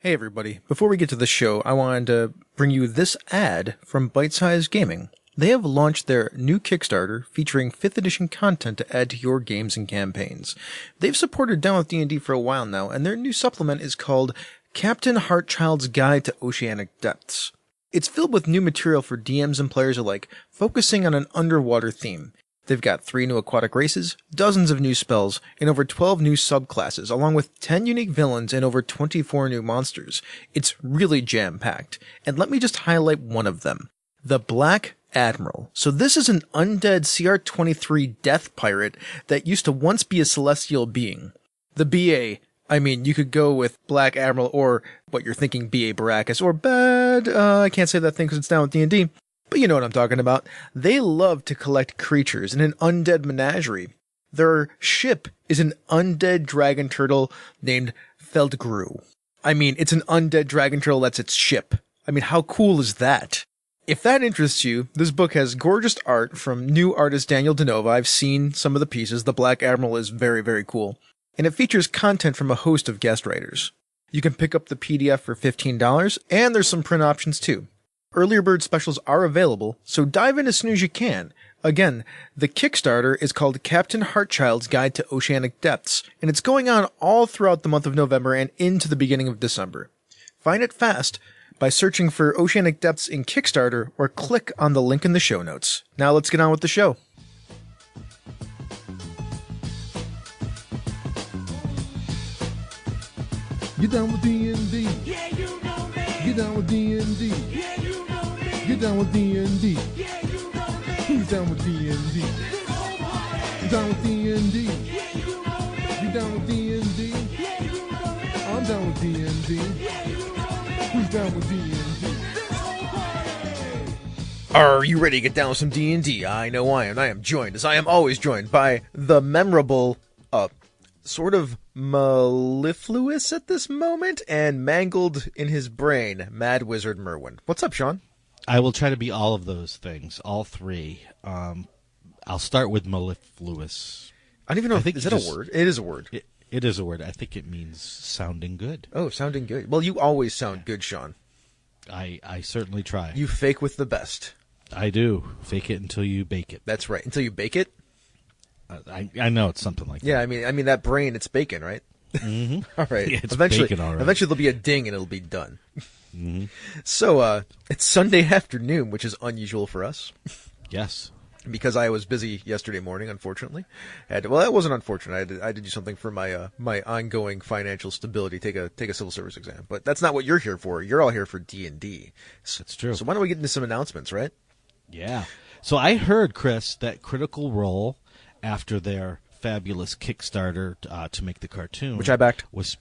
Hey everybody, before we get to the show, I wanted to bring you this ad from Bite Size Gaming. They have launched their new Kickstarter featuring 5th edition content to add to your games and campaigns. They've supported Down with D&D for a while now, and their new supplement is called Captain Heartchild's Guide to Oceanic Depths. It's filled with new material for DMs and players alike, focusing on an underwater theme. They've got 3 new aquatic races, dozens of new spells, and over 12 new subclasses, along with 10 unique villains and over 24 new monsters. It's really jam-packed. And let me just highlight one of them. The Black Admiral. So this is an undead CR-23 death pirate that used to once be a celestial being. The BA, I mean, you could go with Black Admiral or what you're thinking, BA Baracus, or bad, I can't say that thing because it's down with D&D. But you know what I'm talking about. They love to collect creatures in an undead menagerie. Their ship is an undead dragon turtle named Feldgru. I mean, it's an undead dragon turtle that's its ship. I mean, how cool is that? If that interests you, this book has gorgeous art from new artist Daniel Denova. I've seen some of the pieces. The Black Admiral is very, very cool. And it features content from a host of guest writers. You can pick up the PDF for $15, and there's some print options too. Earlier bird specials are available, so dive in as soon as you can. Again, the Kickstarter is called Captain Heartchild's Guide to Oceanic Depths, and it's going on all throughout the month of November and into the beginning of December. Find it fast by searching for Oceanic Depths in Kickstarter or click on the link in the show notes. Now let's get on with the show. Get down with D&D. Yeah, you know me. Get down with D&D. Yeah, you know me. Get down with D&D. Yeah, you know me. Who's down with D&D? This whole party. You down with D&D? Yeah, you know me. You down with D&D? Yeah, you know me. I'm down with D&D. Yeah, you know me. Who's down with D&D? This whole party. Are you ready to get down with some D&D? I know I am. And I am joined, as I am always joined, by the memorable, sort of mellifluous at this moment and mangled in his brain, Mad Wizard Merwin. What's up, Shawn? I will try to be all of those things, all 3. I'll start with mellifluous. I don't even know. Is that a word? It is a word. It is a word. I think it means sounding good. Oh, sounding good. Well, you always sound good, Shawn. I certainly try. You fake with the best. I do. Fake it until you bake it. That's right. Until you bake it? I know it's something like that. Yeah, I mean that brain, it's bacon, right? Mm-hmm. All right. Yeah, it's eventually, bacon, all right. Eventually there'll be a ding and it'll be done. Mm-hmm. So, it's Sunday afternoon, which is unusual for us. Yes. Because I was busy yesterday morning, unfortunately. Well, that wasn't unfortunate. I had to do something for my my ongoing financial stability, take a civil service exam. But that's not what you're here for. You're all here for D&D. That's true. So why don't we get into some announcements, right? Yeah. So I heard, Chris, that Critical Role, after their fabulous Kickstarter to make the cartoon, Which I backed. was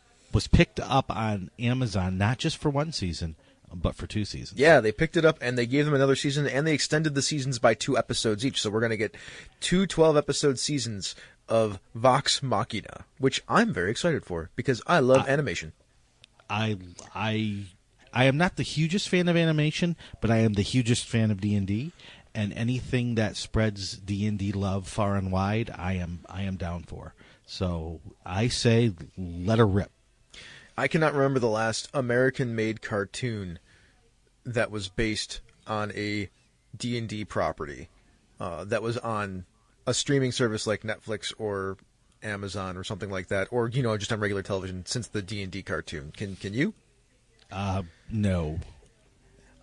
picked up on Amazon, not just for 1 season, but for 2 seasons. Yeah, they picked it up and they gave them another season, and they extended the seasons by 2 episodes each. So we're going to get 2 12-episode seasons of Vox Machina, which I'm very excited for because I love animation. I am not the hugest fan of animation, but I am the hugest fan of D&D, and anything that spreads D&D love far and wide, I am down for. So I say let her rip. I cannot remember the last American-made cartoon that was based on a D&D property that was on a streaming service like Netflix or Amazon or something like that, or just on regular television since the D&D cartoon. Can you? No.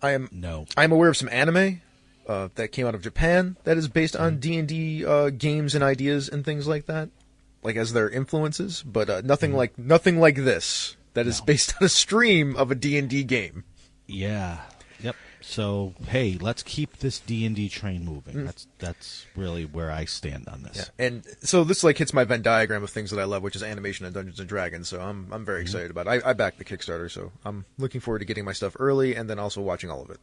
I'm aware of some anime that came out of Japan that is based on D&D games and ideas and things like that, like as their influences, but nothing like this. That is based on a stream of a D&D game. Yeah. Yep. So, hey, let's keep this D&D train moving. That's really where I stand on this. Yeah. And so this hits my Venn diagram of things that I love, which is animation and Dungeons and Dragons. So I'm very excited about it. I backed the Kickstarter, so I'm looking forward to getting my stuff early and then also watching all of it.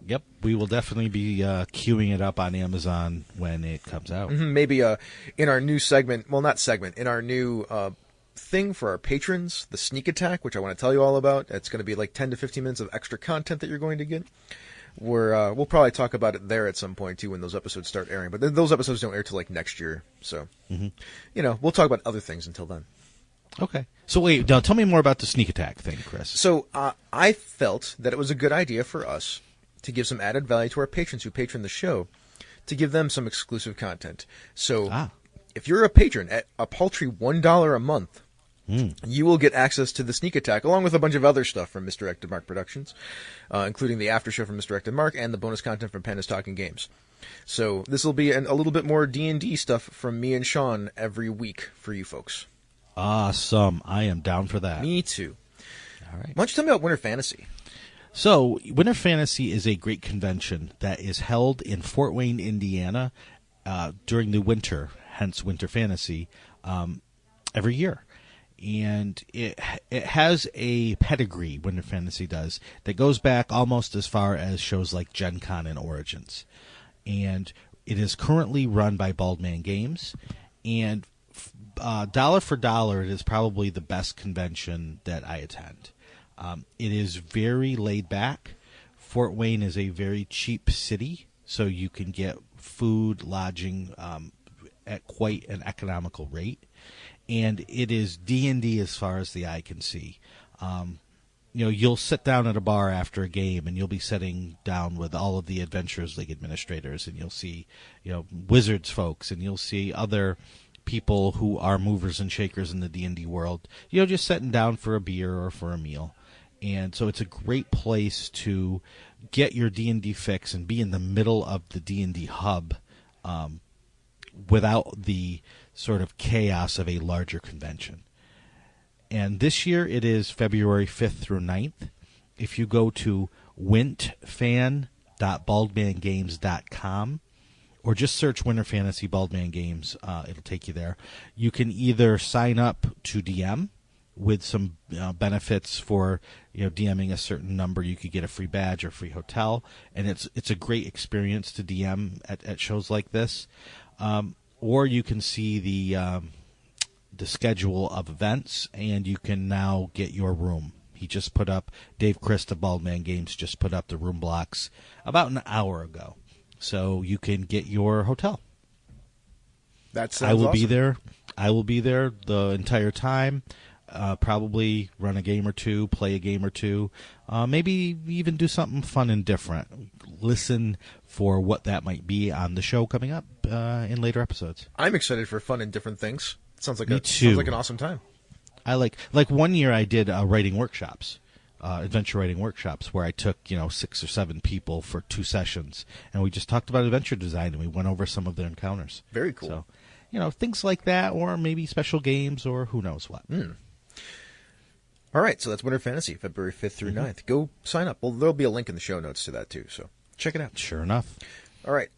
Yep. We will definitely be queuing it up on Amazon when it comes out. Mm-hmm. Maybe in our new segment, well, not segment, in our new thing for our patrons, the Sneak Attack, which I want to tell you all about. It's going to be 10 to 15 minutes of extra content that you're going to get. We'll probably talk about it there at some point too when those episodes start airing. But those episodes don't air till next year, so we'll talk about other things until then. Okay. So wait, now tell me more about the sneak attack thing, Chris. So I felt that it was a good idea for us to give some added value to our patrons who patron the show, to give them some exclusive content. So if you're a patron at a paltry $1 a month, you will get access to the sneak attack, along with a bunch of other stuff from Misdirected Mark Productions, including the after show from Misdirected Mark and the bonus content from Panda's Talking Games. So this will be a little bit more D&D stuff from me and Shawn every week for you folks. Awesome. I am down for that. Me too. All right. Why don't you tell me about Winter Fantasy? So, Winter Fantasy is a great convention that is held in Fort Wayne, Indiana, during the winter, hence Winter Fantasy, every year. And it has a pedigree, Winter Fantasy does, that goes back almost as far as shows like Gen Con and Origins. And it is currently run by Bald Man Games, and dollar for dollar, it is probably the best convention that I attend. It is very laid back. Fort Wayne is a very cheap city, so you can get food, lodging at quite an economical rate. And it is D&D as far as the eye can see. You'll sit down at a bar after a game, and you'll be sitting down with all of the Adventurers League administrators, and you'll see, Wizards folks, and you'll see other people who are movers and shakers in the D&D world, just sitting down for a beer or for a meal. And so it's a great place to get your D&D fix and be in the middle of the D&D hub without the sort of chaos of a larger convention. And this year it is February 5th through 9th. If you go to wintfan.baldmangames.com, or just search Winter Fantasy Baldman Games, it'll take you there. You can either sign up to DM with some benefits for DMing a certain number. You could get a free badge or free hotel, and it's a great experience to DM at shows like this. Or you can see the schedule of events, and you can now get your room. He just put up, Dave Christ of Baldman Games just put up the room blocks about an hour ago. So you can get your hotel. That sounds I will awesome. be there. I will be there the entire time. Probably run a game or two, play a game or two, maybe even do something fun and different. Listen for what that might be on the show coming up in later episodes. I'm excited for fun and different things. Sounds like Me too. Sounds like an awesome time. I like 1 year I did writing workshops. Adventure writing workshops where I took 6 or 7 people for 2 sessions, and we just talked about adventure design, and we went over some of their encounters. Very cool. So, things like that, or maybe special games, or who knows what. All right, so that's Winter Fantasy, February 5th through 9th. Go sign up. Well, there'll be a link in the show notes to that too, so check it out. Sure enough. All right,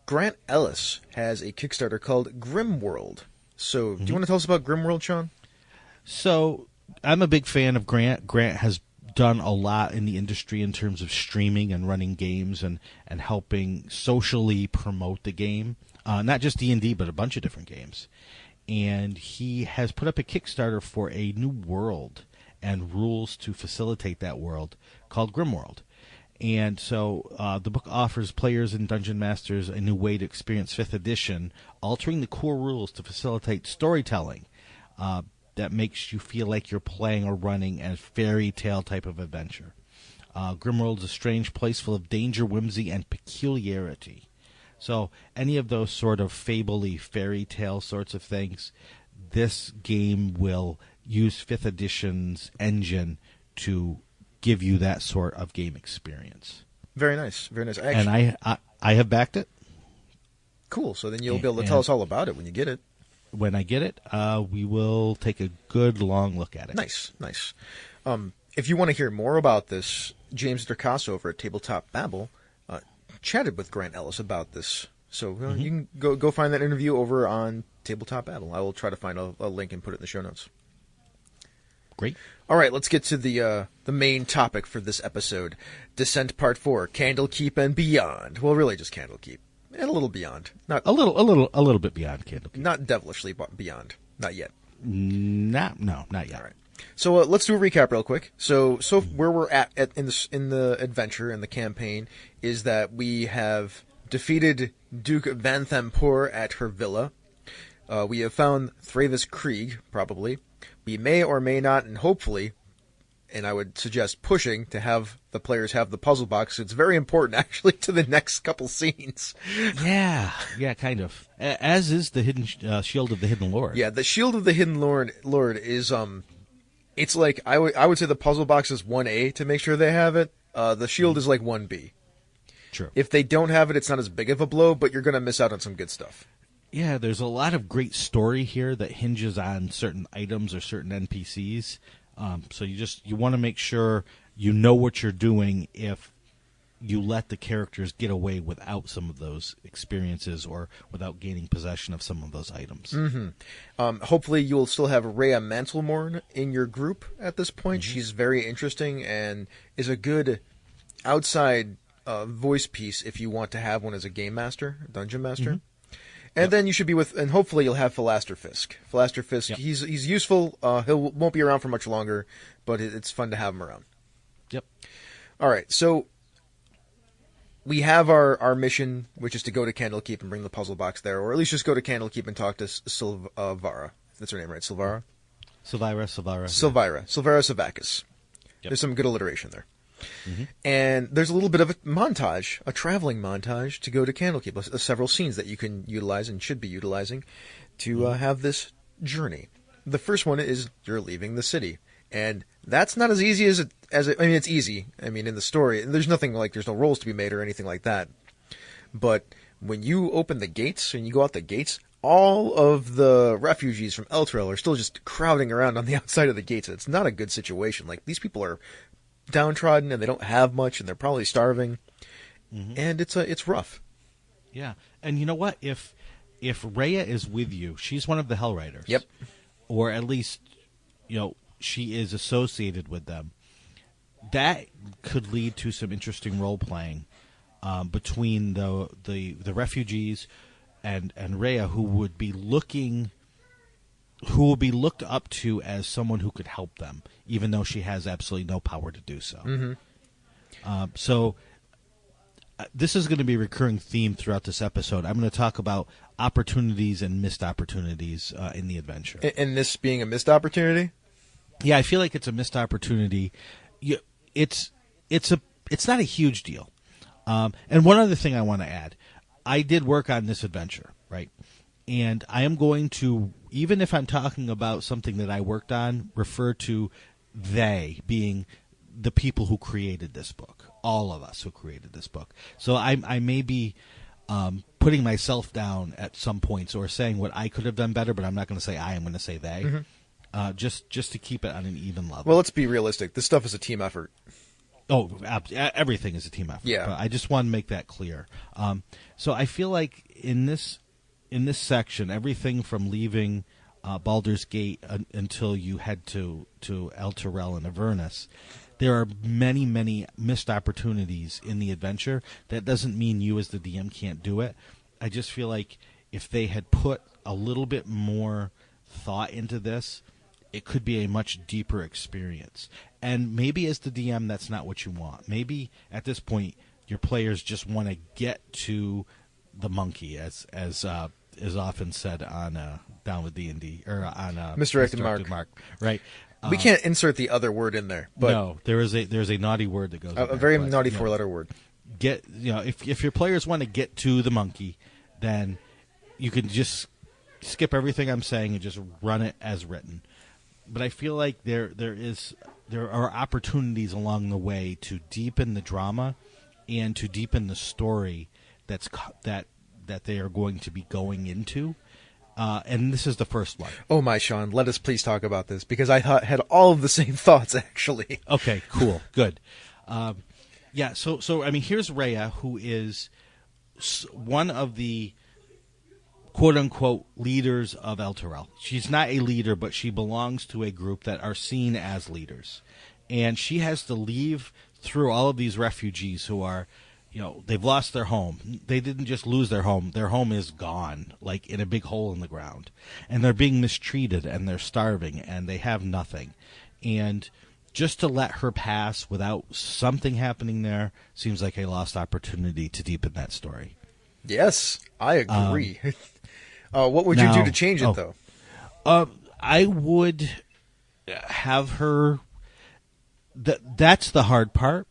Grant Ellis has a Kickstarter called Grimworld. So, do you want to tell us about Grimworld, Shawn? So, I'm a big fan of Grant. Grant has done a lot in the industry in terms of streaming and running games and helping socially promote the game. Not just D&D, but a bunch of different games. And he has put up a Kickstarter for a new world and rules to facilitate that world called Grimworld. And so the book offers players and dungeon masters a new way to experience 5th edition, altering the core rules to facilitate storytelling that makes you feel like you're playing or running a fairy tale type of adventure. Grimworld is a strange place full of danger, whimsy, and peculiarity. So any of those sort of fable-y fairy tale sorts of things, this game will use 5th edition's engine to give you that sort of game experience. Very nice, very nice. And I have backed it. Cool, so then you'll be able to tell us all about it when you get it. When I get it, we will take a good long look at it. Nice. If you want to hear more about this, James Dercasso over at Tabletop Babble chatted with Grant Ellis about this. So you can go find that interview over on Tabletop Babble. I will try to find a link and put it in the show notes. Great. All right, let's get to the main topic for this episode. Descent Part 4, Candlekeep and Beyond. Well, really just Candlekeep. And a little beyond. Not a little bit beyond Candlekeep. Not devilishly beyond. Not yet. Not yet. All right. So let's do a recap real quick. So where we're at in the adventure and the campaign is that we have defeated Duke Vanthampur at her villa. We have found Thravis Krieg, probably. We may or may not, and hopefully, and I would suggest pushing to have the players have the puzzle box. It's very important, actually, to the next couple scenes. Yeah, kind of. As is the hidden Shield of the Hidden Lord. Yeah, the Shield of the Hidden Lord is it's like I would say the puzzle box is 1A to make sure they have it. The Shield is like 1B. True. If they don't have it, it's not as big of a blow, but you're going to miss out on some good stuff. Yeah, there's a lot of great story here that hinges on certain items or certain NPCs. So you want to make sure you know what you're doing if you let the characters get away without some of those experiences or without gaining possession of some of those items. Mm-hmm. Hopefully you'll still have Rhea Mantelmorn in your group at this point. Mm-hmm. She's very interesting and is a good outside voice piece if you want to have one as a game master, dungeon master. Mm-hmm. And then you should be and hopefully you'll have Philaster Fisk. Philaster Fisk, yep. He's useful. He won't be around for much longer, but it's fun to have him around. Yep. All right, so we have our mission, which is to go to Candlekeep and bring the puzzle box there, or at least just go to Candlekeep and talk to Silvara. That's her name, right? Silvara? Silvira. Silvira Savakis. Yep. There's some good alliteration there. Mm-hmm. And there's a little bit of a montage, a traveling montage to go to Candlekeep. Several scenes that you can utilize and should be utilizing to have this journey. The first one is you're leaving the city. And that's not as easy as I mean, it's easy. I mean, in the story, there's nothing like, there's no rolls to be made or anything like that. But when you open the gates and you go out the gates, all of the refugees from Elturel are still just crowding around on the outside of the gates. It's not a good situation. Like, these people are downtrodden and they don't have much and they're probably starving. Mm-hmm. And it's rough. Yeah. And you know what? If Rhea is with you, she's one of the Hell Riders. Yep. Or at least, she is associated with them. That could lead to some interesting role playing between the refugees and Rhea, who would be looked up to as someone who could help them, even though she has absolutely no power to do so. Mm-hmm. So this is going to be a recurring theme throughout this episode. I'm going to talk about opportunities and missed opportunities in the adventure. And this being a missed opportunity? Yeah, I feel like it's a missed opportunity. It's not a huge deal. And one other thing I want to add, I did work on this adventure, right? And I am going to, even if I'm talking about something that I worked on, refer to they being the people who created this book, all of us who created this book. So I may be putting myself down at some points or saying what I could have done better, but I'm not going to say I, I'm going to say they. Mm-hmm. Just to keep it on an even level. Well, let's be realistic. This stuff is a team effort. Oh, everything is a team effort. Yeah. But I just want to make that clear. So I feel like in this section, everything from leaving Baldur's Gate until you head to Elturel and Avernus, there are many, many missed opportunities in the adventure. That doesn't mean you as the DM can't do it. I just feel like if they had put a little bit more thought into this, it could be a much deeper experience. And maybe as the DM, that's not what you want. Maybe at this point, your players just want to get to the monkey, as is often said on Down with D&D, or on Misdirected Mark. Right. We can't insert the other word in there. But no, there's a naughty word that goes in there. A very naughty four-letter word. If your players want to get to the monkey, then you can just skip everything I'm saying and just run it as written. But I feel like there are opportunities along the way to deepen the drama and to deepen the story that they are going to be going into. And this is the first one. Oh my, Shawn, let us please talk about this, because I had all of the same thoughts, actually. Okay, cool, good. So I mean, here's Rhea, who is one of the quote-unquote leaders of Elturel. She's not a leader, but she belongs to a group that are seen as leaders. And she has to leave through all of these refugees who are, they've lost their home. They didn't just lose their home. Their home is gone, like in a big hole in the ground. And they're being mistreated, and they're starving, and they have nothing. And just to let her pass without something happening there seems like a lost opportunity to deepen that story. Yes, I agree. What would you Now- do to change it, oh. though? I would have her. That's the hard part.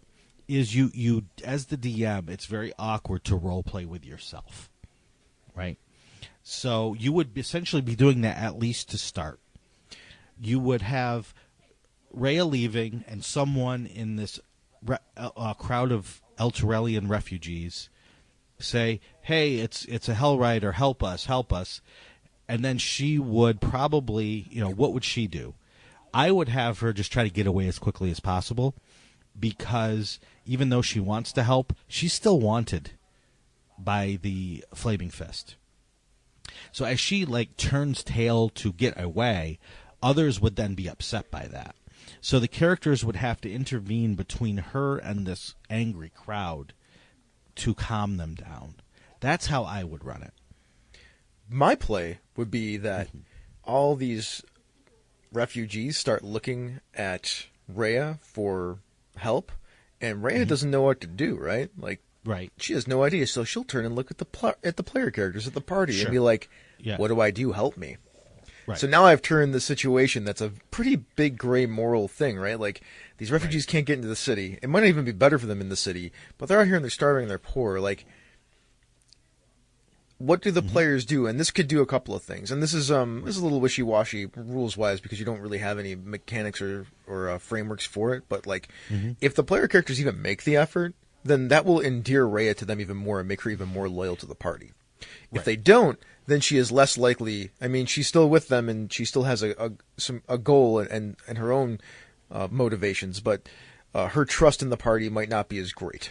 Is you as the DM, it's very awkward to role play with yourself, right? So you would essentially be doing that at least to start. You would have Rhea leaving and someone in this crowd of Elturellian refugees say, "Hey, it's a Hell Rider, help us!" And then she would probably, what would she do? I would have her just try to get away as quickly as possible, because even though she wants to help, she's still wanted by the Flaming Fist. So as she turns tail to get away, others would then be upset by that. So the characters would have to intervene between her and this angry crowd to calm them down. That's how I would run it. My play would be that all these refugees start looking at Rhea for help, and Rhea doesn't know what to do, right? Right. She has no idea, so she'll turn and look at the player characters at the party Sure. and be like, Yeah. "What do I do? Help me." Right. So now I've turned the situation that's a pretty big gray moral thing, right? These refugees can't get into the city. It might not even be better for them in the city, but they're out here and they're starving and they're poor. What do the players do? And this could do a couple of things. And this is a little wishy-washy rules-wise because you don't really have any mechanics or frameworks for it. But if the player characters even make the effort, then that will endear Rhea to them even more and make her even more loyal to the party. If they don't, then she is less likely. I mean, she's still with them and she still has a goal and her own motivations, but her trust in the party might not be as great.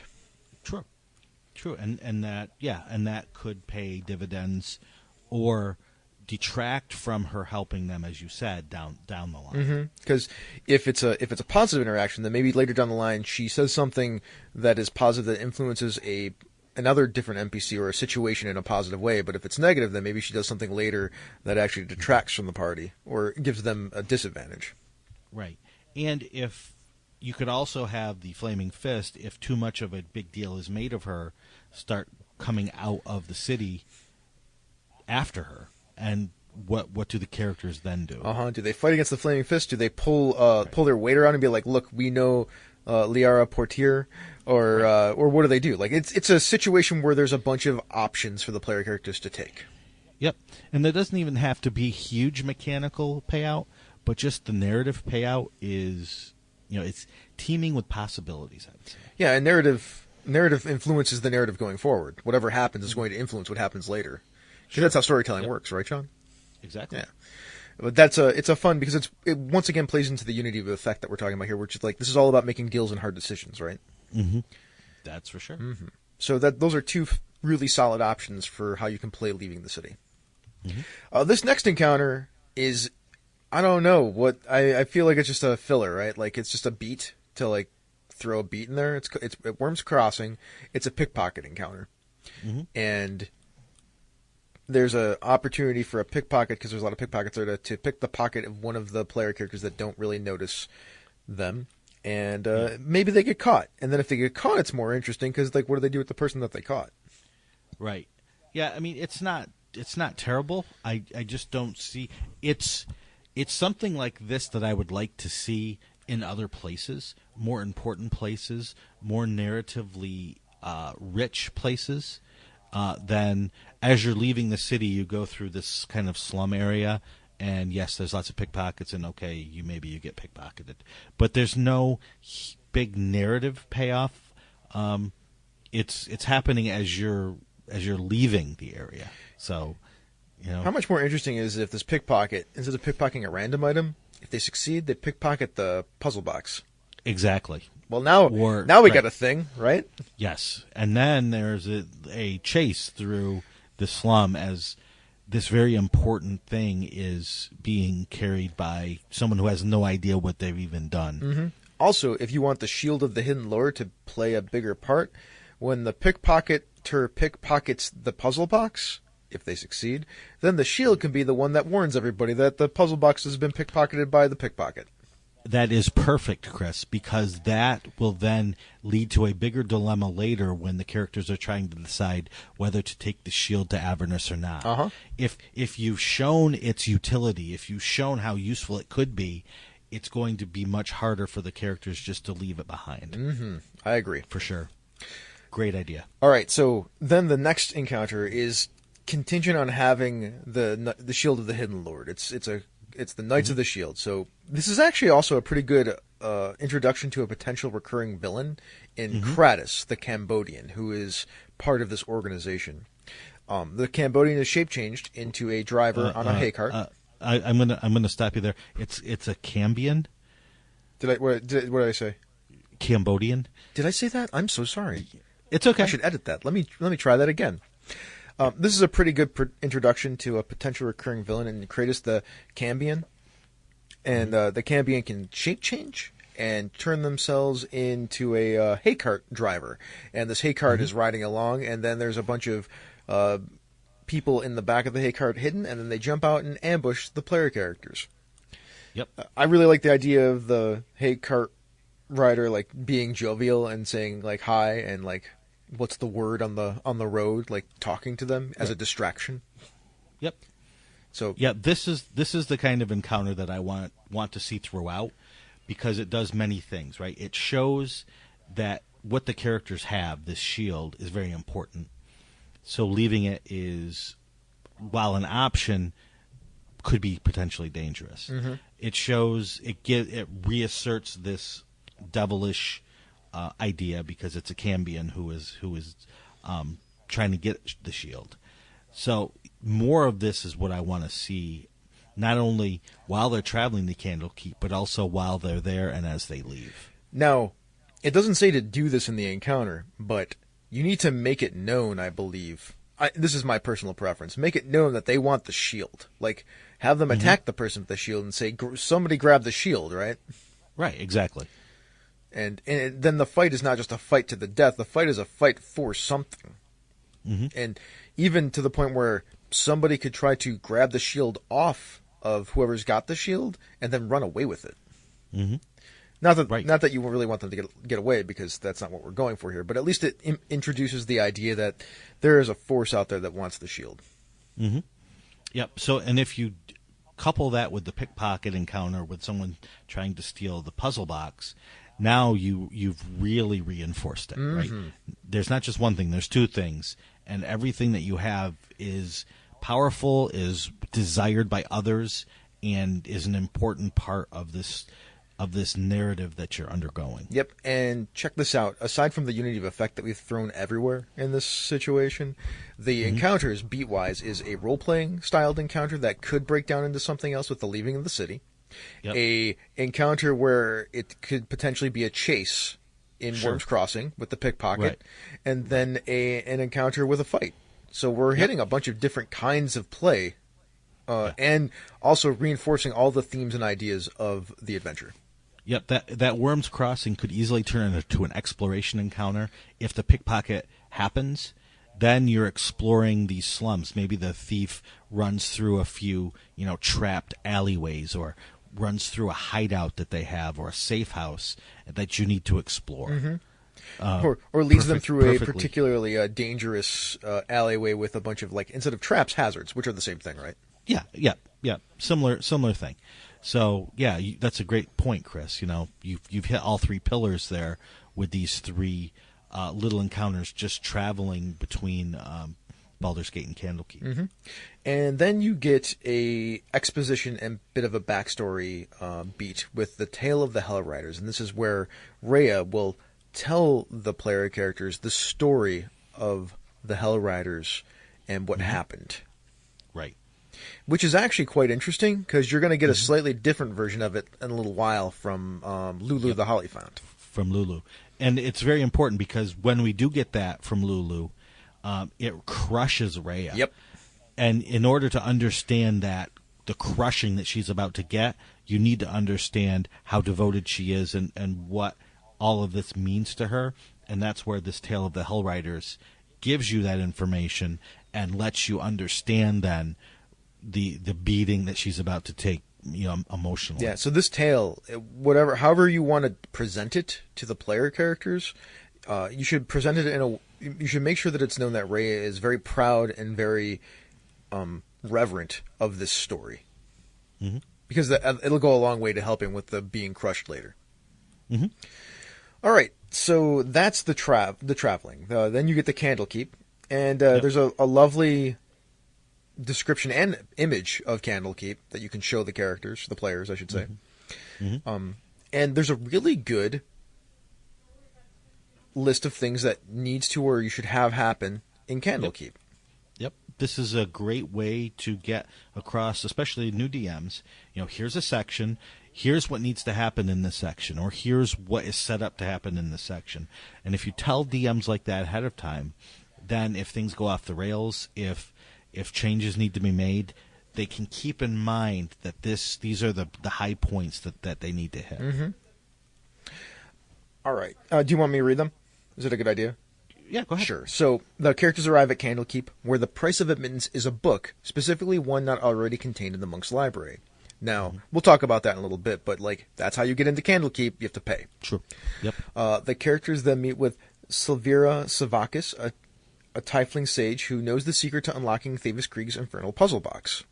True, and that could pay dividends or detract from her helping them, as you said, down the line. Because if it's a positive interaction, then maybe later down the line she says something that is positive that influences another different NPC or a situation in a positive way. But if it's negative, then maybe she does something later that actually detracts from the party or gives them a disadvantage. Right, and if you could also have the Flaming Fist, if too much of a big deal is made of her, start coming out of the city after her. And what do the characters then do? Do they fight against the Flaming Fist? Do they pull their weight around and be like, "Look, we know Liara Portier," or what do they do? It's a situation where there's a bunch of options for the player characters to take. Yep, and there doesn't even have to be huge mechanical payout, but just the narrative payout is, it's teeming with possibilities, I would say. Yeah, and narrative influences the narrative going forward. Whatever happens is going to influence what happens later. Because that's how storytelling works, right, Shawn? Exactly. Yeah. But it's a fun, because it once again plays into the unity of effect that we're talking about here, which is this is all about making deals and hard decisions, right? Mm-hmm. That's for sure. Mm-hmm. So those are two really solid options for how you can play leaving the city. Mm-hmm. This next encounter is, I don't know, what I feel like it's just a filler, right? It's just a beat to throw a beat in there. It's at Worm's Crossing. It's a pickpocket encounter, and there's an opportunity for a pickpocket, because there's a lot of pickpockets there, to pick the pocket of one of the player characters that don't really notice them, and maybe they get caught. And then if they get caught, it's more interesting, because what do they do with the person that they caught? Right. Yeah. I mean, it's not terrible. I just don't see it's something like this that I would like to see in other places, more important places, more narratively rich places. Then as you're leaving the city, you go through this kind of slum area, and yes, there's lots of pickpockets, and okay, you get pickpocketed, but there's no big narrative payoff. It's happening as you're leaving the area. So, How much more interesting is if this pickpocket, instead of pickpocketing a random item, if they succeed, they pickpocket the puzzle box. Exactly. Well, now we got a thing, right? Yes, and then there's a chase through the slum as this very important thing is being carried by someone who has no idea what they've even done. Mm-hmm. Also, if you want the Shield of the Hidden Lord to play a bigger part, when the pickpocketer pickpockets the puzzle box, if they succeed, then the shield can be the one that warns everybody that the puzzle box has been pickpocketed by the pickpocket. That is perfect, Chris, because that will then lead to a bigger dilemma later when the characters are trying to decide whether to take the shield to Avernus or not. Uh-huh. If you've shown its utility, if you've shown how useful it could be, it's going to be much harder for the characters just to leave it behind. Mm-hmm. I agree. For sure. Great idea. All right, so then the next encounter is contingent on having the Shield of the Hidden Lord. It's the Knights of the Shield. So this is actually also a pretty good introduction to a potential recurring villain in Kratos, the Cambodian, who is part of this organization. The Cambodian is shape changed into a driver on a hay cart. I'm gonna stop you there. It's a Cambion. What did I say? Cambodian. Did I say that? I'm so sorry. It's okay. I should edit that. Let me try that again. This is a pretty good introduction to a potential recurring villain in Kratos, the Cambion. And the Cambion can shape change and turn themselves into a hay cart driver. And this hay cart is riding along, and then there's a bunch of people in the back of the hay cart hidden, and then they jump out and ambush the player characters. Yep. I really like the idea of the hay cart rider like being jovial and saying like hi and like what's the word on the road, like talking to them as a distraction. Yep. So yeah, this is the kind of encounter that I want to see throughout, because it does many things, right? It shows that what the characters have, this shield, is very important. So leaving it is, while an option, could be potentially dangerous. It shows it reasserts this devilish idea, because it's a Cambion who is trying to get the shield. So more of this is what I want to see, not only while they're traveling to Candlekeep, but also while they're there and as they leave. Now, it doesn't say to do this in the encounter, but you need to make it known, I believe. This is my personal preference. Make it known that they want the shield. Like, have them attack the person with the shield and say, somebody grab the shield, right? Right, exactly. And then the fight is not just a fight to the death. The fight is a fight for something. And even to the point where somebody could try to grab the shield off of whoever's got the shield and then run away with it. Not that you really want them to get away, because that's not what we're going for here. But at least it introduces the idea that there is a force out there that wants the shield. Yep. So, and if you couple that with the pickpocket encounter with someone trying to steal the puzzle box, now you've really reinforced it, right? There's not just one thing, there's two things. And everything that you have is powerful, is desired by others, and is an important part of this narrative that you're undergoing. Yep, and check this out. Aside from the unity of effect that we've thrown everywhere in this situation, the encounters, beat-wise, is a role-playing styled encounter that could break down into something else with the leaving of the city. Yep. A encounter where it could potentially be a chase in Worms Crossing with the pickpocket, and then an encounter with a fight. So we're hitting a bunch of different kinds of play, and also reinforcing all the themes and ideas of the adventure. Yep, that Worms Crossing could easily turn into an exploration encounter. If the pickpocket happens, then you're exploring these slums. Maybe the thief runs through a few, trapped alleyways, or runs through a hideout that they have, or a safe house that you need to explore. Or leads them through a particularly dangerous alleyway with a bunch of, like, instead of traps, hazards, which are the same thing, right? Yeah. Similar thing. So, yeah, that's a great point, Chris. You've hit all three pillars there with these three little encounters just traveling between Baldur's Gate and Candlekeep. And then you get a exposition and bit of a backstory beat with the Tale of the Hell Riders. And this is where Rhea will tell the player characters the story of the Hell Riders and what happened. Right. Which is actually quite interesting, because you're going to get a slightly different version of it in a little while from Lulu the Hollyfount. From Lulu. And it's very important, because when we do get that from Lulu, it crushes Rhea. Yep. And in order to understand that, the crushing that she's about to get, you need to understand how devoted she is and what all of this means to her. And that's where this Tale of the Hell Riders gives you that information and lets you understand then the beating that she's about to take emotionally. Yeah, so this tale, however you want to present it to the player characters, you should present it you should make sure that it's known that Rhea is very proud and very reverent of this story. Mm-hmm. Because it'll go a long way to helping with the being crushed later. Mm-hmm. All right, so that's the traveling. Then you get the Candlekeep, and there's a lovely description and image of Candlekeep that you can show the characters, the players, I should say. Mm-hmm. And there's a really good list of things that needs to or you should have happen in Candlekeep. Yep. This is a great way to get across, especially new DMs. Here's a section. Here's what needs to happen in this section, or here's what is set up to happen in this section. And if you tell DMs like that ahead of time, then if things go off the rails, if changes need to be made, they can keep in mind that these are the high points that they need to hit. Mm-hmm. All right. Do you want me to read them? Is it a good idea? Yeah, go ahead. Sure. So the characters arrive at Candlekeep, where the price of admittance is a book, specifically one not already contained in the monk's library. Now, we'll talk about that in a little bit, but that's how you get into Candlekeep. You have to pay. True. Yep. The characters then meet with Silvira Savakis, a tiefling sage who knows the secret to unlocking Thavis Krieg's infernal puzzle box.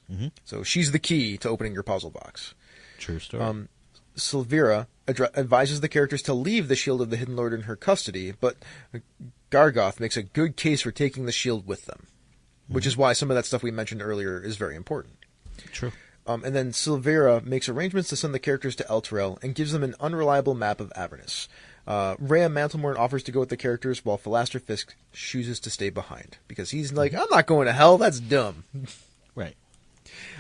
Mm-hmm. So she's the key to opening your puzzle box. True story. Silvira advises the characters to leave the Shield of the Hidden Lord in her custody, but Gargoth makes a good case for taking the shield with them, which is why some of that stuff we mentioned earlier is very important. True. And then Silvira makes arrangements to send the characters to Elturel and gives them an unreliable map of Avernus. Rhea Mantlemorn offers to go with the characters, while Philaster Fisk chooses to stay behind, because he's like, I'm not going to hell, that's dumb. Right.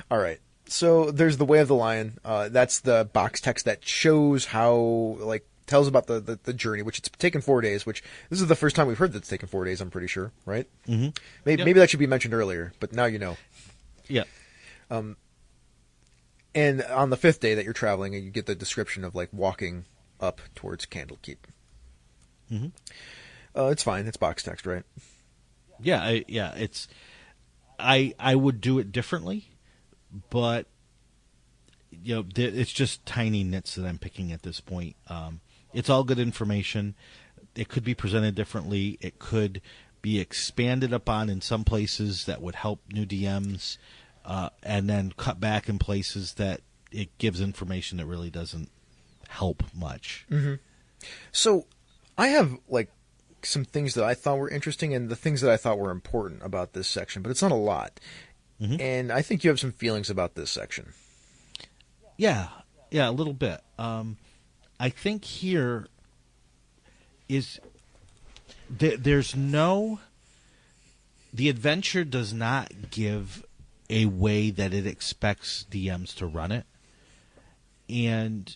All right. So there's the Way of the Lion. That's the box text that shows how, tells about the journey, which it's taken 4 days, which this is the first time we've heard that it's taken 4 days, I'm pretty sure, right? Mm-hmm. Maybe that should be mentioned earlier, but now you know. Yeah. And on the 5th day that you're traveling, you get the description of, walking up towards Candlekeep. Mm-hmm. It's fine. It's box text, right? Yeah, it's... I would do it differently, but it's just tiny nits that I'm picking at this point. It's all good information. It could be presented differently. It could be expanded upon in some places that would help new DMs, and then cut back in places that it gives information that really doesn't help much. Mm-hmm. So I have some things that I thought were interesting and the things that I thought were important about this section, but it's not a lot. Mm-hmm. And I think you have some feelings about this section. Yeah, a little bit. I think here is there's no... The adventure does not give a way that it expects DMs to run it. And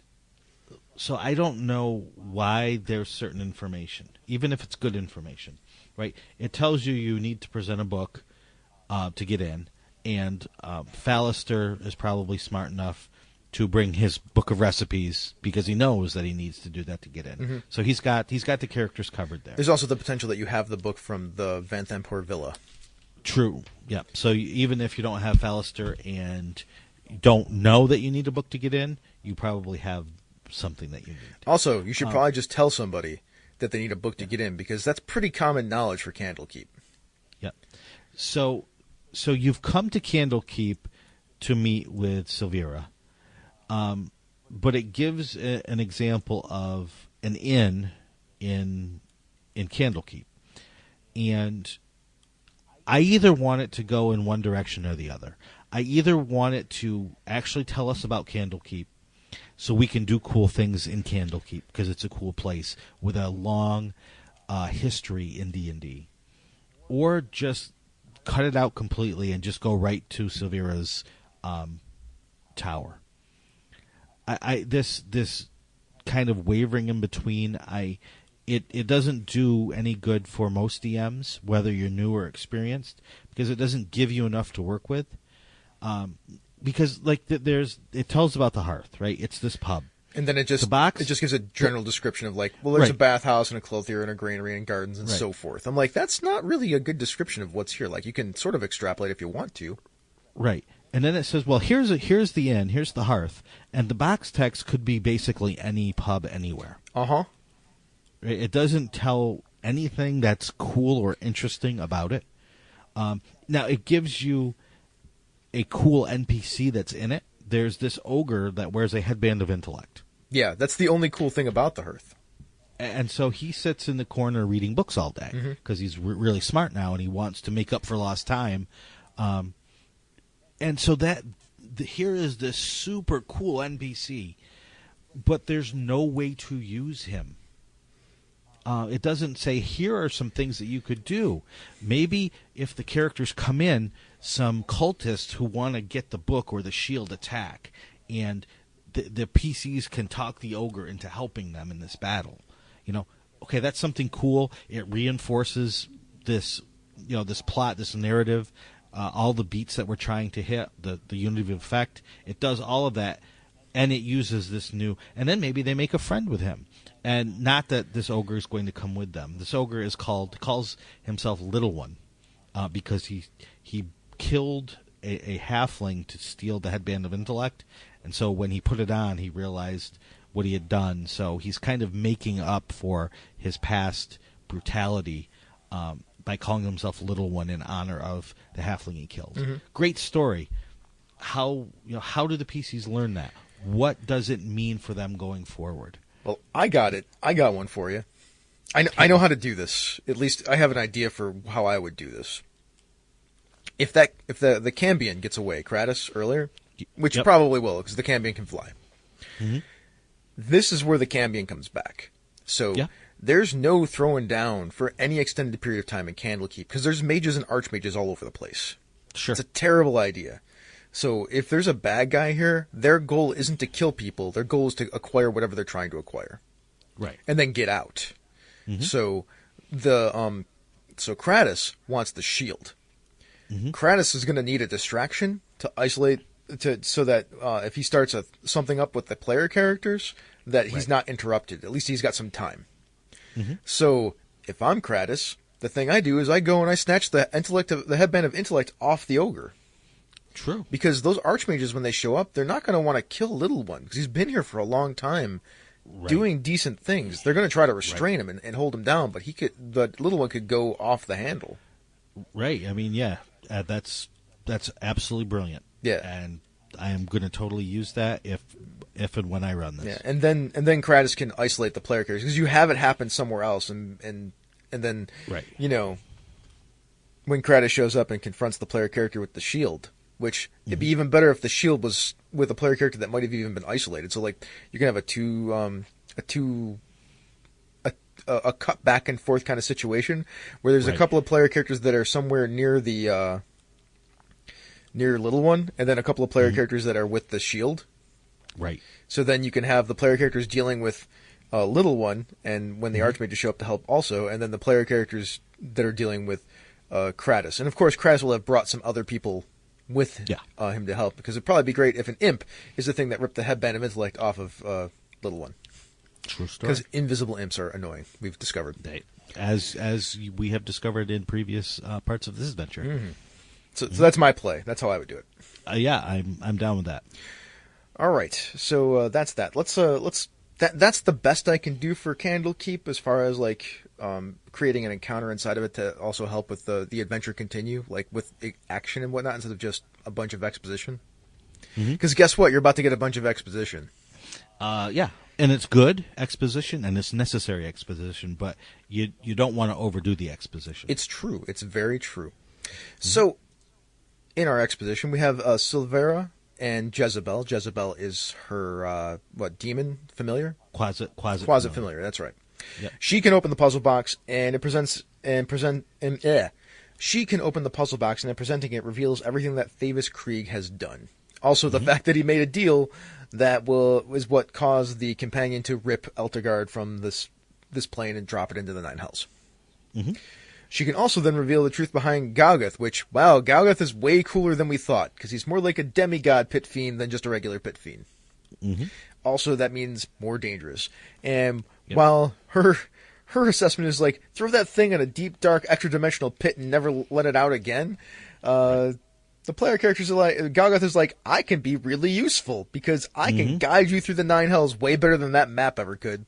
so I don't know why there's certain information, even if it's good information, right? It tells you need to present a book to get in, and Fallister is probably smart enough to bring his book of recipes because he knows that he needs to do that to get in. Mm-hmm. So he's got the characters covered there. There's also the potential that you have the book from the Vanthampur Villa. True. Yeah. So even if you don't have Fallister and you don't know that you need a book to get in, you probably have something that you need. Also, you should probably just tell somebody that they need a book to get in, because that's pretty common knowledge for Candlekeep. Yeah. So you've come to Candlekeep to meet with Silvira, but it gives an example of an inn in Candlekeep, and I either want it to go in one direction or the other. I either want it to actually tell us about Candlekeep so we can do cool things in Candlekeep because it's a cool place with a long history in D&D, or just cut it out completely and just go right to Silvira's tower. This kind of wavering in between, it doesn't do any good for most DMs, whether you're new or experienced, because it doesn't give you enough to work with. Because it tells about the Hearth, right? It's this pub, and then it just gives a general description of there's a bathhouse and a clothier and a granary and gardens and so forth. I'm like, that's not really a good description of what's here. You can sort of extrapolate if you want to. Right. And then it says, well, here's the inn, here's the hearth, and the box text could be basically any pub anywhere. Uh-huh. It doesn't tell anything that's cool or interesting about it. Now, it gives you a cool NPC that's in it. There's this ogre that wears a headband of intellect. Yeah, that's the only cool thing about the hearth. And so he sits in the corner reading books all day because he's really smart now and he wants to make up for lost time. And so here is this super cool NPC, but there's no way to use him. It doesn't say, here are some things that you could do. Maybe if the characters come in, some cultists who want to get the book or the shield attack, and the PCs can talk the ogre into helping them in this battle. Okay, that's something cool. It reinforces this, this plot, this narrative, all the beats that we're trying to hit, the unity of effect. It does all of that, and it uses this new. And then maybe they make a friend with him, and not that this ogre is going to come with them. This ogre calls himself Little One, because he killed a halfling to steal the headband of intellect, and so when he put it on, he realized what he had done. So he's kind of making up for his past brutality by calling himself Little One in honor of the halfling he killed. Great story. How do the PCs learn that? What does it mean for them going forward? Well, I got it. I got one for you. I know how to do this. At least I have an idea for how I would do this. If the Cambion gets away, Kratos, earlier, which probably will, because the Cambion can fly. This is where the Cambion comes back. So there's no throwing down for any extended period of time in Candlekeep, because there's mages and archmages all over the place. Sure. It's a terrible idea. So if there's a bad guy here, their goal isn't to kill people. Their goal is to acquire whatever they're trying to acquire. Right. And then get out. So so Kratos wants the shield. Kratos is going to need a distraction to isolate, so that if he starts something up with the player characters, that he's not interrupted. At least he's got some time. So if I'm Kratos, the thing I do is I go and I snatch the headband of intellect off the ogre. True. Because those archmages, when they show up, they're not going to want to kill Little One, because he's been here for a long time doing decent things. They're going to try to restrain him and hold him down, but the Little One could go off the handle. Right. I mean, yeah, that's absolutely brilliant. Yeah. And I am going to totally use that if and when I run this. Yeah, and then Kratos can isolate the player characters, because you have it happen somewhere else, and then when Kratos shows up and confronts the player character with the shield, which it'd be even better if the shield was with a player character that might have even been isolated. So like you can have a cut back and forth kind of situation where there's a couple of player characters that are somewhere near the near Little One, and then a couple of player characters that are with the shield. Right. So then you can have the player characters dealing with Little One, and when the archmages show up to help also, and then the player characters that are dealing with Kratos. And of course Kratos will have brought some other people with him to help, because it'd probably be great if an imp is the thing that ripped the headband of intellect off of Little One. True story. Because invisible imps are annoying, we've discovered. As we have discovered in previous parts of this adventure. So that's my play. That's how I would do it. I'm down with that. All right, so that's that. That's the best I can do for Candlekeep as far as like creating an encounter inside of it to also help with the adventure continue, like with action and whatnot, instead of just a bunch of exposition. Because guess what? You're about to get a bunch of exposition. Yeah, and it's good exposition, and it's necessary exposition, but you don't want to overdo the exposition. It's true. It's very true. So, in our exposition, we have Silvera and Jezebel. Jezebel is her demon familiar? Quasit familiar. That's right. Yep. She can open the puzzle box, and she can open the puzzle box, and in presenting it reveals everything that Thavis Krieg has done. Also, the fact that he made a deal that is what caused the companion to rip Eltergard from this plane and drop it into the Nine Hells. She can also then reveal the truth behind Galgath, which, wow, Galgath is way cooler than we thought, because he's more like a demigod pit fiend than just a regular pit fiend. Also, that means more dangerous. And while her assessment is like, throw that thing in a deep, dark, extra-dimensional pit and never let it out again, The player characters are like, Golgoth is like, I can be really useful because I can guide you through the Nine Hells way better than that map ever could.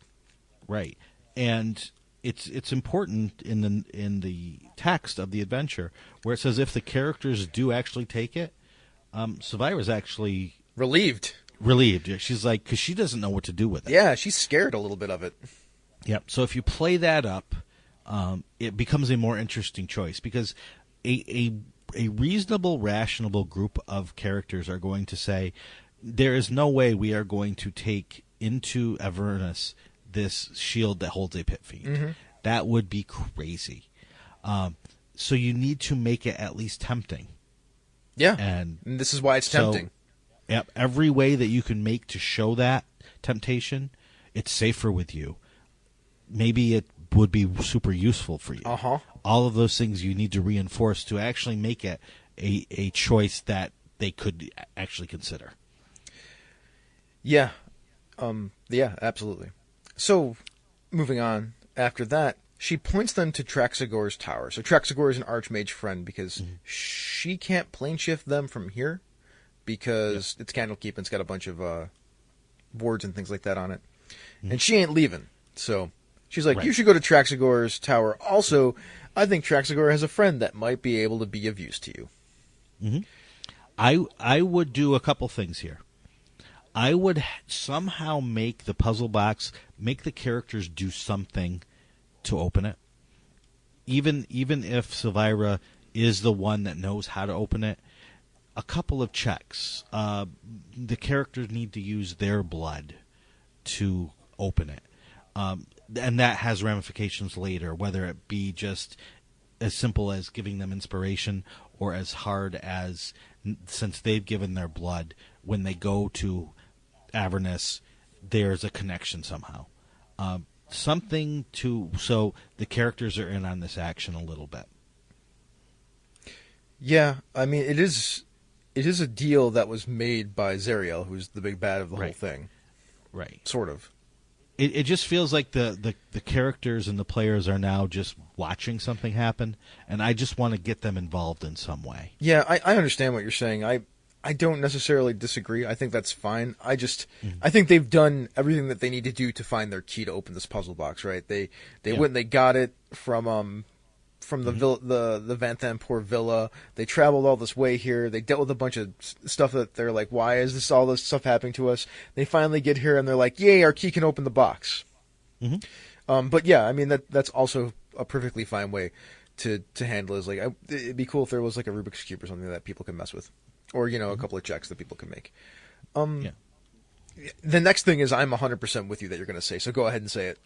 Right, and it's important in the text of the adventure where it says if the characters do actually take it, Savira's actually Relieved. She's like, because she doesn't know what to do with it. Yeah, she's scared a little bit of it. Yep. So if you play that up, it becomes a more interesting choice because a reasonable, rational group of characters are going to say, there is no way we are going to take into Avernus this shield that holds a pit fiend. That would be crazy. So you need to make it at least tempting. Yeah, and this is why it's tempting. Yep, every way that you can make to show that temptation, it's safer with you. Maybe it would be super useful for you. All of those things you need to reinforce to actually make it a choice that they could actually consider. Yeah. Yeah, absolutely. So, moving on, after that, she points them to Traxigor's tower. So Traxigor is an Archmage friend because she can't planeshift them from here because it's Candlekeep and it's got a bunch of boards and things like that on it. And she ain't leaving. So she's like, you should go to Traxigor's tower. Also, I think Traxigor has a friend that might be able to be of use to you. I would do a couple things here. I would somehow make the puzzle box, make the characters do something to open it. Even if Savira is the one that knows how to open it, a couple of checks. The characters need to use their blood to open it. And that has ramifications later, whether it be just as simple as giving them inspiration or as hard as, since they've given their blood, when they go to Avernus, there's a connection somehow. Something to, so the characters are in on this action a little bit. Yeah, I mean, it is a deal that was made by Zariel, who's the big bad of the whole thing. Right. Sort of. It just feels like the characters and the players are now just watching something happen, and I just want to get them involved in some way. Yeah, I understand what you're saying. I don't necessarily disagree. I think that's fine. I think they've done everything that they need to do to find their key to open this puzzle box, right? They went and they got it from the the Vanthampur villa. They traveled all this way here. They dealt with a bunch of stuff that they're like, why is all this stuff happening to us? They finally get here and they're like, yay, our key can open the box. But yeah, I mean that's also a perfectly fine way to handle it. Is like, it'd be cool if there was like a Rubik's Cube or something that people can mess with. Or, a couple of checks that people can make. The next thing is I'm 100% with you that you're going to say, so go ahead and say it.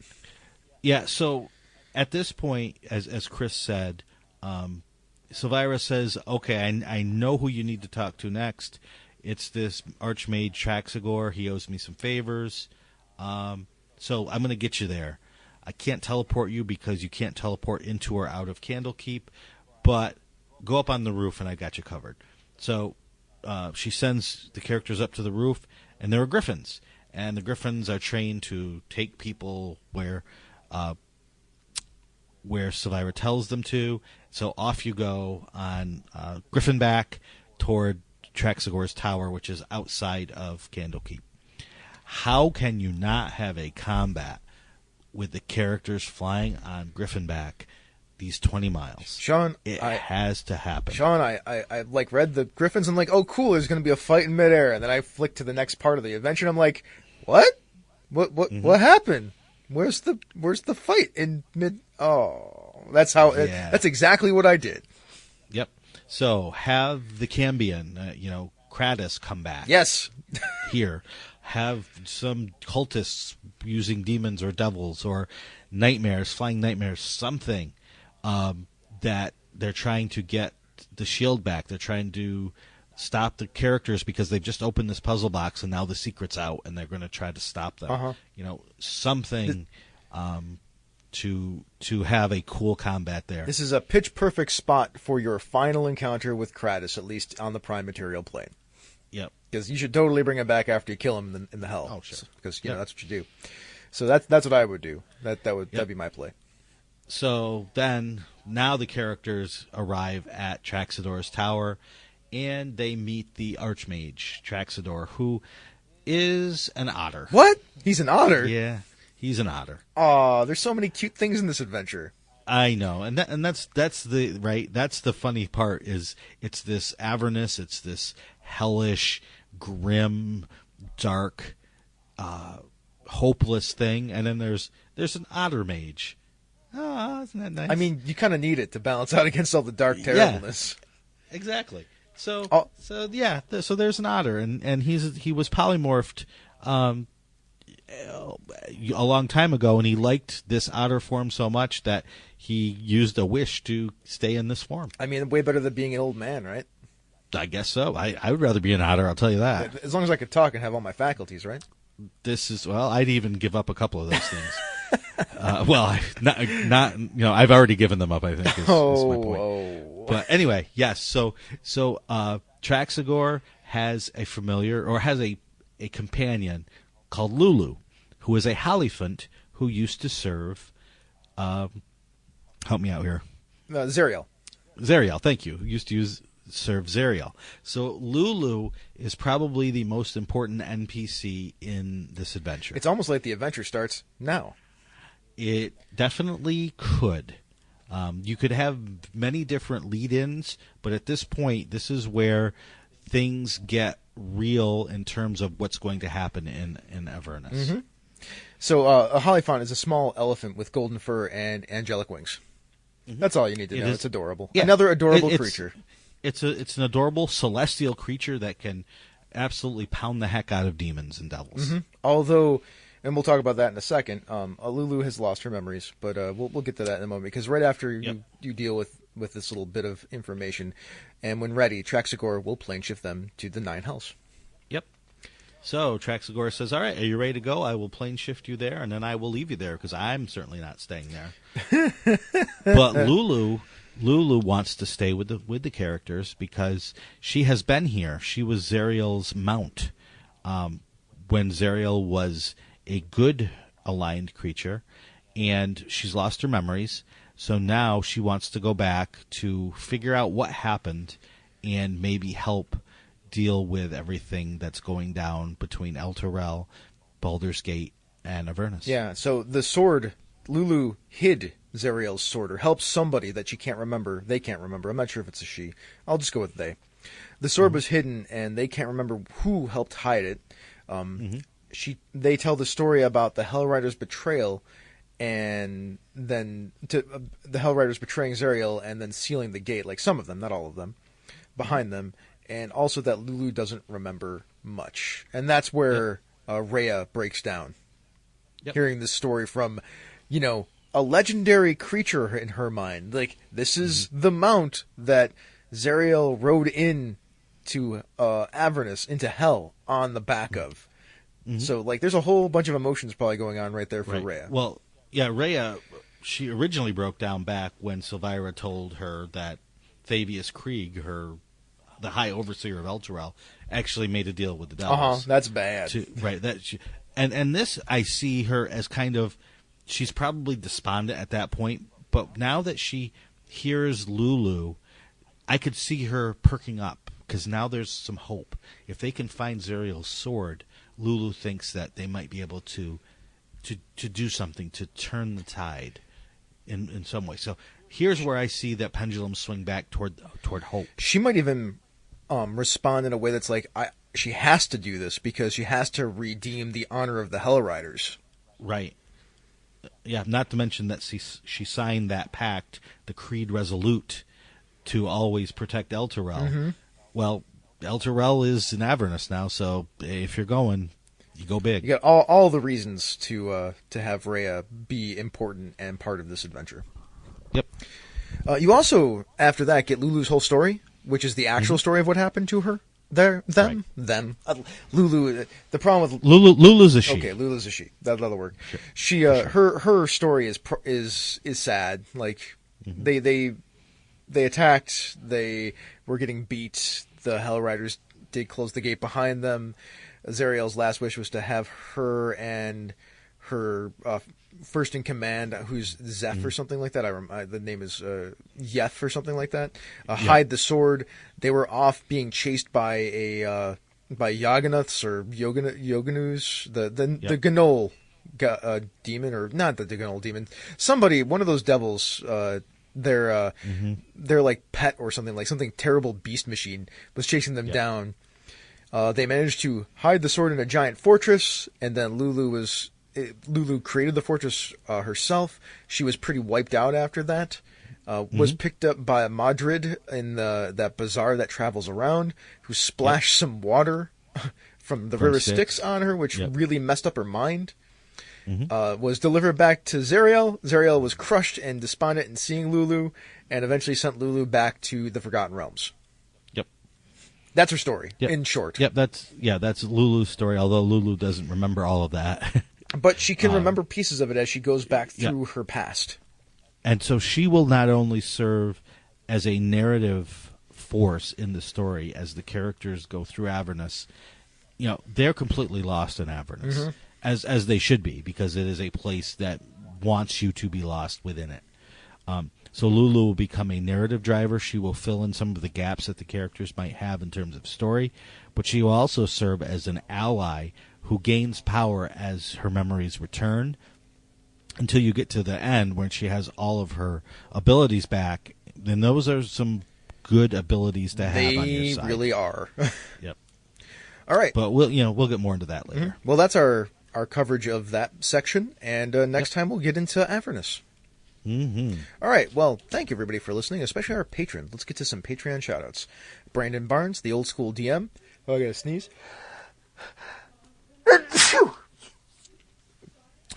Yeah, so at this point, as Chris said, Savira says, okay, I know who you need to talk to next. It's this Archmage Traxigor. He owes me some favors. So I'm going to get you there. I can't teleport you because you can't teleport into or out of Candlekeep, but go up on the roof and I got you covered. So she sends the characters up to the roof, and there are griffins. And the griffins are trained to take people where Savira tells them to. So off you go on griffin back toward Traxigor's tower, which is outside of Candlekeep. How can you not have a combat with the characters flying on griffin back these 20 miles? Shawn, it has to happen. Shawn, I like read the griffins and like, oh cool, there's going to be a fight in midair, and then I flick to the next part of the adventure and I'm like, what happened? Where's the fight in mid? Oh, that's how. That's exactly what I did. Yep. So have the Cambion, Kratos come back. Yes. Here, have some cultists using demons or devils or nightmares, flying nightmares, something. That they're trying to get the shield back. They're trying to stop the characters because they've just opened this puzzle box and now the secret's out and they're going to try to stop them. Something to have a cool combat there. This is a pitch perfect spot for your final encounter with Kratos, at least on the Prime Material plane. Yep. Because you should totally bring him back after you kill him in the hell. Oh, sure. Because that's what you do. So that's what I would do. That'd be my play. So then, now the characters arrive at Traxigor's tower, and they meet the Archmage, Traxigor, who is an otter. What? He's an otter? Yeah, he's an otter. Aw, there's so many cute things in this adventure. I know, and that's the funny part is it's this Avernus, it's this hellish, grim, dark, hopeless thing, and then there's an otter mage. Oh, isn't that nice? I mean, you kind of need it to balance out against all the dark terribleness. Yeah, exactly. So Oh. so there's an otter, and he was polymorphed a long time ago, and he liked this otter form so much that he used a wish to stay in this form. I mean, way better than being an old man, right? I guess so. I would rather be an otter, I'll tell you that. As long as I could talk and have all my faculties, right? I'd even give up a couple of those things. I've already given them up, I think, is my point. But anyway, yes, so Traxigor has a familiar, or has a companion called Lulu, who is a Hierophant who used to serve, help me out here. Zariel. Zariel, thank you. Who used to serve Zariel. So Lulu is probably the most important NPC in this adventure. It's almost like the adventure starts now. It definitely could. You could have many different lead-ins, but at this point, this is where things get real in terms of what's going to happen in Avernus. Mm-hmm. So a Hierophant is a small elephant with golden fur and angelic wings. Mm-hmm. That's all you need to know. It's adorable. Yeah. Another adorable creature. It's an adorable celestial creature that can absolutely pound the heck out of demons and devils. Mm-hmm. Although, and we'll talk about that in a second, Lulu has lost her memories, but we'll get to that in a moment, because right after you deal with this little bit of information, and when ready, Traxigor will planeshift them to the 9 hells. Yep. So Traxigor says, all right, are you ready to go? I will planeshift you there, and then I will leave you there, because I'm certainly not staying there. But Lulu wants to stay with the characters because she has been here. She was Zariel's mount when Zariel was a good aligned creature, and she's lost her memories. So now she wants to go back to figure out what happened and maybe help deal with everything that's going down between Elturel, Baldur's Gate, and Avernus. Yeah, so the sword, Lulu hid Zariel's sword, or helped somebody that she can't remember. They can't remember. I'm not sure if it's a she. I'll just go with they. The sword was hidden, and they can't remember who helped hide it. They tell the story about the Hell Riders' betrayal, and then the Hell Riders betraying Zariel and then sealing the gate, like some of them, not all of them, behind them, and also that Lulu doesn't remember much. And that's where Rhea breaks down. Yep. Hearing this story from, a legendary creature in her mind. Like, this is the mount that Zariel rode in to Avernus, into hell, on the back of. Mm-hmm. So, there's a whole bunch of emotions probably going on right there for Rhea. Well, yeah, Rhea, she originally broke down back when Silvira told her that Thavius Krieg, the High Overseer of Elturel, actually made a deal with the devils. That's bad. And this, I see her as kind of, she's probably despondent at that point, but now that she hears Lulu, I could see her perking up, because now there's some hope. If they can find Zariel's sword, Lulu thinks that they might be able to do something to turn the tide in some way. So here's where I see that pendulum swing back toward hope. She might even respond in a way that's like, she has to do this because she has to redeem the honor of the Hell Riders. Right. Yeah, not to mention that she signed that pact, the Creed Resolute, to always protect Elturel. Mm-hmm. Well, Elturel is in Avernus now, so if you're going, you go big. You got all the reasons to have Rhea be important and part of this adventure. Yep. You also, after that, get Lulu's whole story, which is the actual story of what happened to her. Them. Lulu. The problem with Lulu's a she. Okay, Lulu's a she. That'll work. Sure. She, her story is sad. Like they attacked. They were getting beat. The Hell Riders did close the gate behind them. Zariel's last wish was to have her and her first in command, who's Zeph or something like that. The name is Yef or something like that. Hide the sword. They were off being chased by by Yoggoths or Yogganus, the Gnoll demon, or not the Gnoll demon. Somebody, one of those devils. Their like pet or something, like something terrible beast machine was chasing them down. They managed to hide the sword in a giant fortress, and then Lulu created the fortress herself. She was pretty wiped out after that. Was picked up by a Madrid in that bazaar that travels around, who splashed some water from the river Styx on her, which really messed up her mind. Was delivered back to Zariel. Zariel was crushed and despondent in seeing Lulu, and eventually sent Lulu back to the Forgotten Realms. Yep. That's her story, in short. Yep, that's Lulu's story, although Lulu doesn't remember all of that. But she can remember pieces of it as she goes back through her past. And so she will not only serve as a narrative force in the story as the characters go through Avernus. They're completely lost in Avernus, as they should be, because it is a place that wants you to be lost within it. So Lulu will become a narrative driver. She will fill in some of the gaps that the characters might have in terms of story, but she will also serve as an ally who gains power as her memories return, until you get to the end when she has all of her abilities back. Then those are some good abilities to have on your side. They really are. Yep. All right. But we'll get more into that later. Well, that's our coverage of that section, and next time we'll get into Avernus. All right. Well, thank you, everybody, for listening, especially our patrons. Let's get to some Patreon shoutouts. Brandon Barnes, the old school DM. Oh, I gotta sneeze.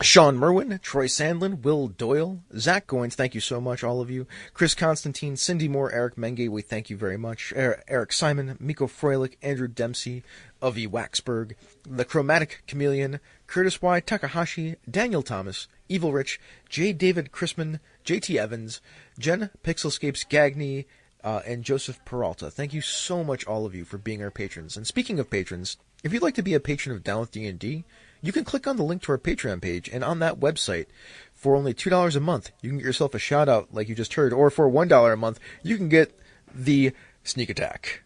Sean Merwin, Troy Sandlin, Will Doyle, Zach Goins, thank you so much, all of you. Chris Constantine, Cindy Moore, Eric Menge, we thank you very much. Eric Simon, Miko Froelich, Andrew Dempsey, Avi Waxberg, The Chromatic Chameleon, Curtis Y. Takahashi, Daniel Thomas, Evil Rich, J. David Chrisman, J.T. Evans, Jen Pixelscapes Gagney, and Joseph Peralta. Thank you so much, all of you, for being our patrons. And speaking of patrons, if you'd like to be a patron of Down with D&D, you can click on the link to our Patreon page, and on that website, for only $2 a month, you can get yourself a shout-out like you just heard, or for $1 a month, you can get the Sneak Attack.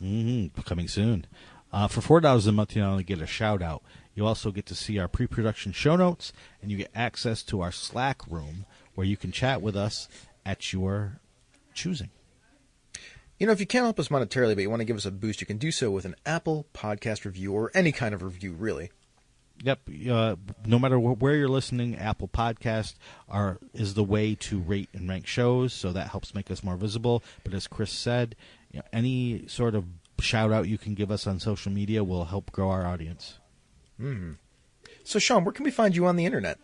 Coming soon. For $4 a month, you not only get a shout-out, you also get to see our pre-production show notes, and you get access to our Slack room, where you can chat with us at your choosing. If you can't help us monetarily, but you want to give us a boost, you can do so with an Apple Podcast review, or any kind of review, really. Yep. No matter where you're listening, Apple Podcast is the way to rate and rank shows, so that helps make us more visible. But as Chris said, any sort of shout-out you can give us on social media will help grow our audience. So, Sean, where can we find you on the internet?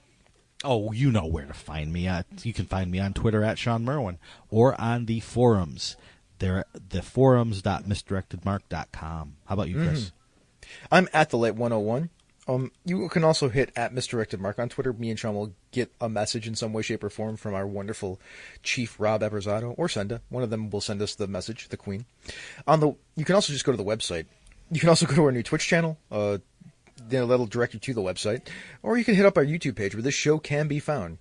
Oh, you know where to find me. You can find me on Twitter at Shawn Merwin, or on the forums. They're the forums.misdirectedmark.com. How about you, Chris? I'm at the Light 101. You can also hit at Misdirected Mark on Twitter. Me and Sean will get a message in some way, shape, or form from our wonderful Chief Rob Eberzado or Senda. One of them will send us the message, the Queen. You can also just go to the website. You can also go to our new Twitch channel. That'll direct you to the website. Or you can hit up our YouTube page where this show can be found.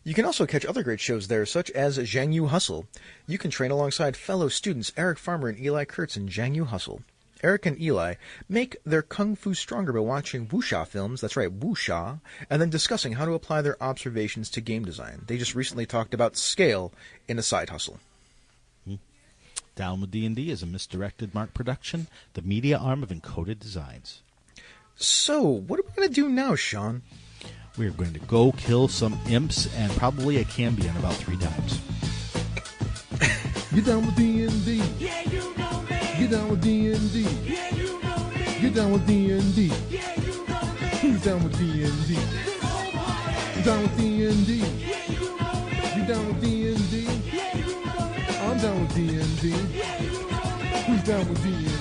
You can also catch other great shows there, such as Zhang Yu Hustle. You can train alongside fellow students Eric Farmer and Eli Kurtz in Zhang Yu Hustle. Eric and Eli make their kung fu stronger by watching wuxia films, that's right, wuxia, and then discussing how to apply their observations to game design. They just recently talked about scale in a side hustle. Down with D&D is a Misdirected Mark production, the media arm of Encoded Designs. So, what are we going to do now, Sean? We're going to go kill some imps and probably a Cambion about 3 times. Get down with D&D. Yeah, you know me. Get down with D&D. Yeah, you know me. Get down with D&D. Yeah, you know me. Who's down with D&D? This whole party. You down with D&D? Yeah, you know me. You down with D&D? Yeah, you know me. I'm down with D&D. Yeah, you know me. Who's down with D&D?